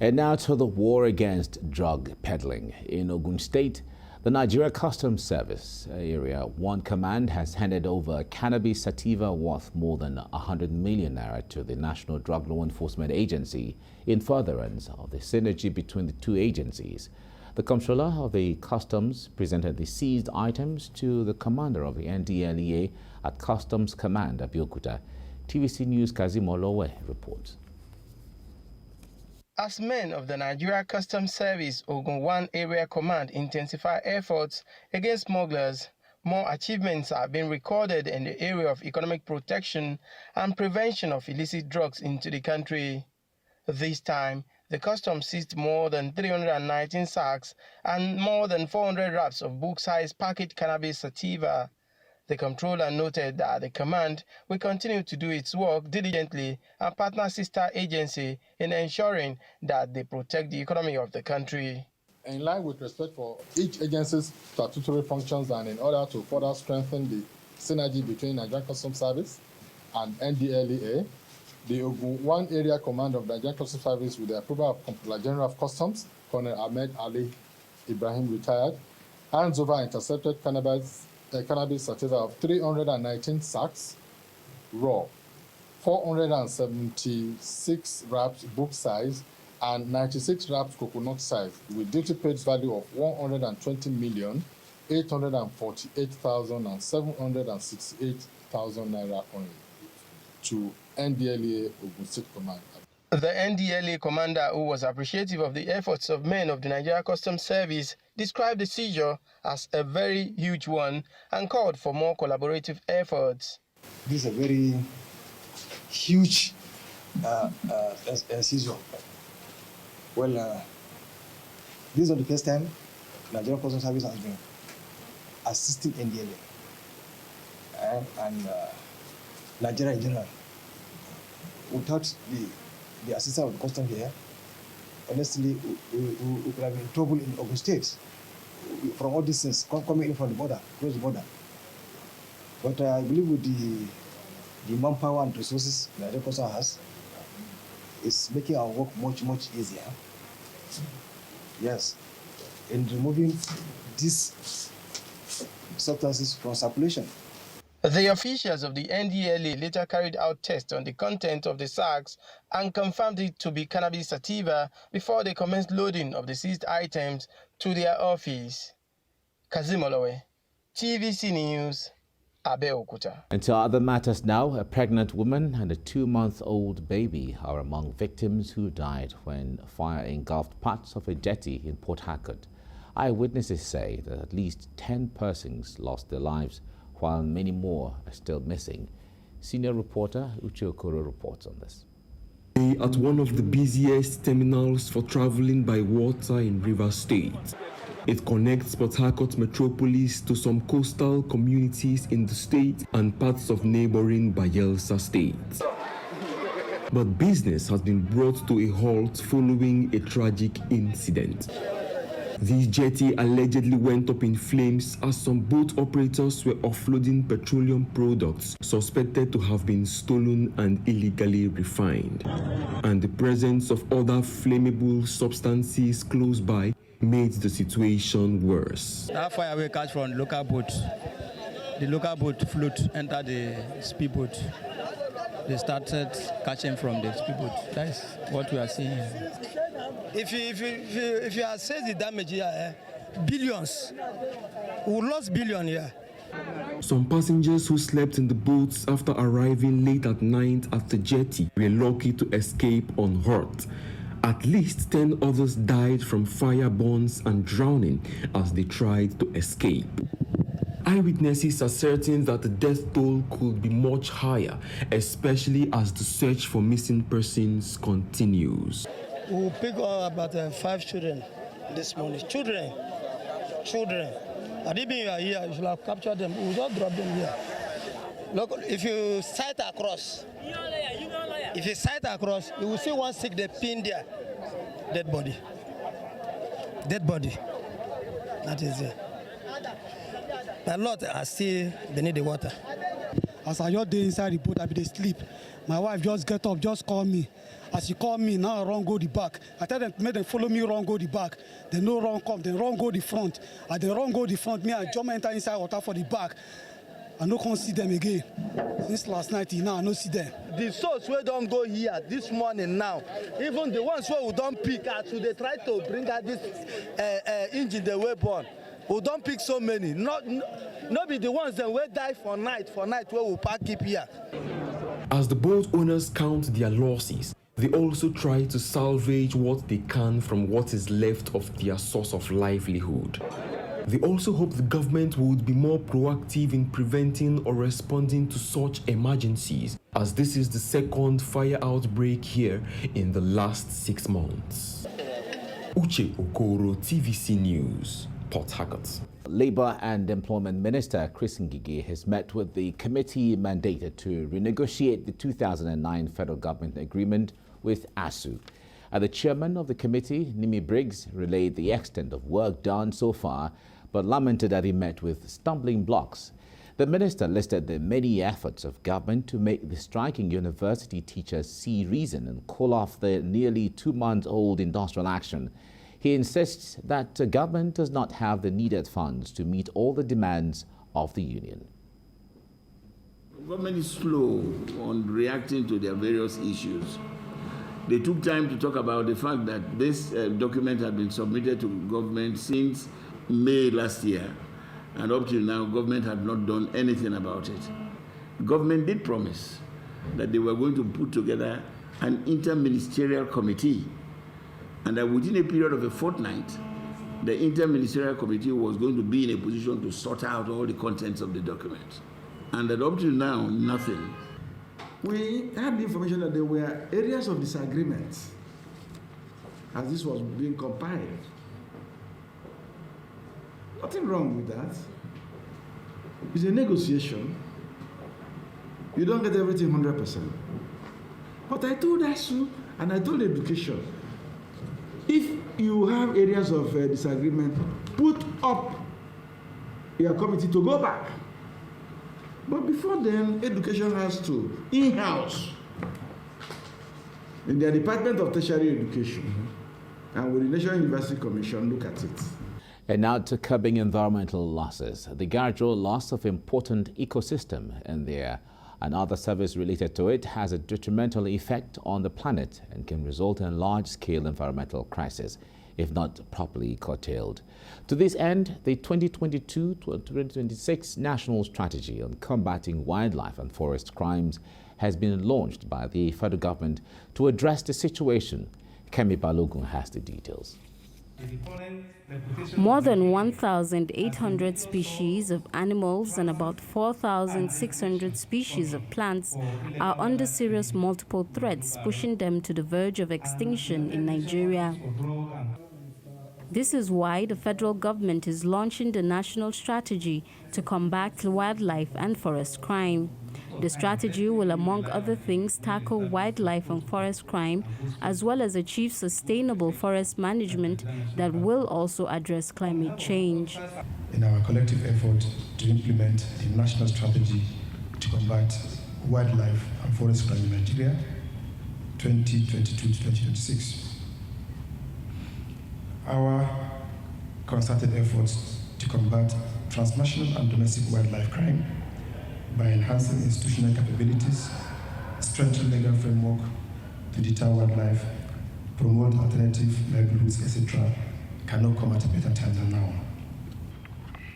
And now to the war against drug peddling. In Ogun State, the Nigeria Customs Service Area 1 Command has handed over Cannabis Sativa worth more than 100 million naira to the National Drug Law Enforcement Agency in furtherance of the synergy between the two agencies. The Comptroller of the Customs presented the seized items to the commander of the NDLEA at Customs Command, Abeokuta. TVC News' Kazim Olowe reports. As men of the Nigeria Customs Service Ogun 1 Area Command intensify efforts against smugglers, more achievements are being recorded in the area of economic protection and prevention of illicit drugs into the country. This time, the customs seized more than 319 sacks and more than 400 wraps of book-sized packaged cannabis sativa. The Comptroller noted that the command will continue to do its work diligently and partner sister agency in ensuring that they protect the economy of the country. In line with respect for each agency's statutory functions and in order to further strengthen the synergy between Nigerian Customs Service and NDLEA, the Ogun 1 Area Command of Nigerian Customs Service, with the approval of Comptroller General of Customs, Colonel Ahmed Ali Ibrahim, retired, hands over intercepted cannabis sativa of 319 sacks raw, 476 wraps book size, and 96 wraps coconut size, with duty paid value of 120,848,768,000 naira only to NDLEA Ogun State Command. The NDLEA commander, who was appreciative of the efforts of men of the Nigeria Customs Service, described the seizure as a very huge one and called for more collaborative efforts. This is a very huge seizure. Well, this is not the first time Nigerian Customs Service has been assisting NDLEA and Nigeria in general. Without the assistance of the customs here, honestly, we could have been in trouble in Ogun State from all these things coming in from the border, across the border. But I believe with the manpower and resources that the customs has, it's making our work much easier. Yes, in removing these substances from circulation. The officials of the NDLEA later carried out tests on the content of the sacks and confirmed it to be cannabis sativa before they commenced loading of the seized items to their office. Kazim Olowe, TVC News, Abeokuta. And to other matters now, a pregnant woman and a 2-month-old baby are among victims who died when fire engulfed parts of a jetty in Port Harcourt. Eyewitnesses say that at least 10 persons lost their lives, while many more are still missing. Senior reporter Uche Okoro reports on this. At one of the busiest terminals for traveling by water in Rivers State. It connects Port Harcourt metropolis to some coastal communities in the state and parts of neighboring Bayelsa State. But business has been brought to a halt following a tragic incident. This jetty allegedly went up in flames as some boat operators were offloading petroleum products suspected to have been stolen and illegally refined. And the presence of other flammable substances close by made the situation worse. That fire will catch from local boat. The local boat float entered the speedboat. They started catching from the speedboat. That's what we are seeing. If you assess the damage here, billions. We lost billions here. Some passengers who slept in the boats after arriving late at night at the jetty were lucky to escape unhurt. At least 10 others died from fire burns and drowning as they tried to escape. Eyewitnesses are certain that the death toll could be much higher, especially as the search for missing persons continues. We pick up about 5 children this morning. Children. Had it been here, you should have captured them. We will not drop them here. Look, if you sight across, you will see one sick, they pin there. Dead body. That is it. A lot are still beneath the water. As I just dey inside the boat, I be dey sleep. My wife just get up, just call me. As she call me, now I run go the back. I tell them, make them follow me, run go the back. They no run come, they run go the front. As they run go the front, me I jump enter inside water for the back. I no come see them again. Since last night, now I no see them. The souls wey don't go here this morning now, even the ones who don't pick out, so they try to bring out this engine the way born. We don't pick so many. Not be the ones that will die for night where we park keep here. As the boat owners count their losses, they also try to salvage what they can from what is left of their source of livelihood. They also hope the government would be more proactive in preventing or responding to such emergencies, as this is the second fire outbreak here in the last 6 months. Uche Okoro, TVC News, Port Harcourt. Labour and Employment Minister Chris Ngige has met with the committee mandated to renegotiate the 2009 federal government agreement with ASUU. The chairman of the committee, Nimi Briggs, relayed the extent of work done so far, but lamented that he met with stumbling blocks. The minister listed the many efforts of government to make the striking university teachers see reason and call off the nearly 2-month-old industrial action. He insists that government does not have the needed funds to meet all the demands of the union. Government is slow on reacting to their various issues. They took time to talk about the fact that this document had been submitted to government since May last year, and up till now, government had not done anything about it. Government did promise that they were going to put together an interministerial committee, and that within a period of a fortnight, the interministerial committee was going to be in a position to sort out all the contents of the document. And that up till now, nothing. We had the information that there were areas of disagreement as this was being compiled. Nothing wrong with that. It's a negotiation. You don't get everything 100%. But I told ASUU and I told education, if you have areas of disagreement, put up your committee to go back. But before then, education has to, in-house, in their Department of Tertiary Education, and with the National University Commission, look at it. And now to curbing environmental losses. The gradual loss of important ecosystem in there and other service related to it has a detrimental effect on the planet and can result in large-scale environmental crisis if not properly curtailed. To this end, the 2022-2026 National Strategy on Combating Wildlife and Forest Crimes has been launched by the federal government to address the situation. Kemi Balogun has the details. More than 1,800 species of animals and about 4,600 species of plants are under serious multiple threats, pushing them to the verge of extinction in Nigeria. This is why the federal government is launching the national strategy to combat wildlife and forest crime. The strategy will, among other things, tackle wildlife and forest crime, as well as achieve sustainable forest management that will also address climate change. In our collective effort to implement the national strategy to combat wildlife and forest crime in Nigeria, 2022-2026. Our concerted efforts to combat transnational and domestic wildlife crime by enhancing institutional capabilities, strengthen legal framework to deter wildlife, promote alternative livelihoods, etc., cannot come at a better time than now.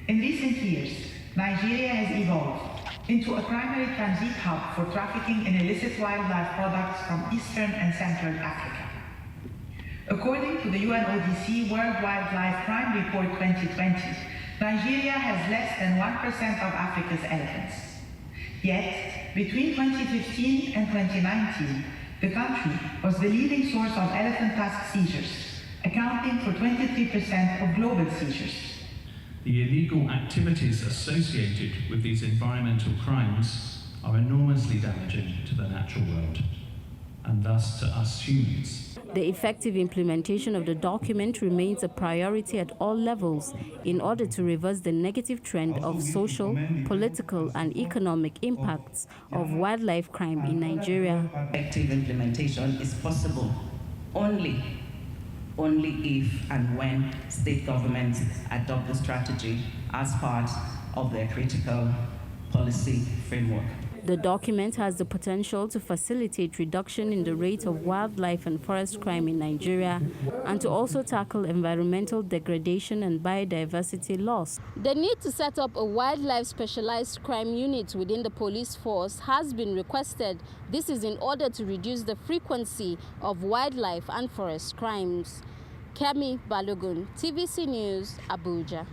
In recent years, Nigeria has evolved into a primary transit hub for trafficking in illicit wildlife products from Eastern and Central Africa. According to the UNODC World Wildlife Crime Report 2020, Nigeria has less than 1% of Africa's elephants. Yet, between 2015 and 2019, the country was the leading source of elephant tusk seizures, accounting for 23% of global seizures. The illegal activities associated with these environmental crimes are enormously damaging to the natural world and thus to us humans. The effective implementation of the document remains a priority at all levels in order to reverse the negative trend of social, political, and economic impacts of wildlife crime in Nigeria. Effective implementation is possible only if and when state governments adopt the strategy as part of their critical policy framework. The document has the potential to facilitate reduction in the rate of wildlife and forest crime in Nigeria and to also tackle environmental degradation and biodiversity loss. The need to set up a wildlife specialized crime unit within the police force has been requested. This is in order to reduce the frequency of wildlife and forest crimes. Kemi Balogun, TVC News, Abuja.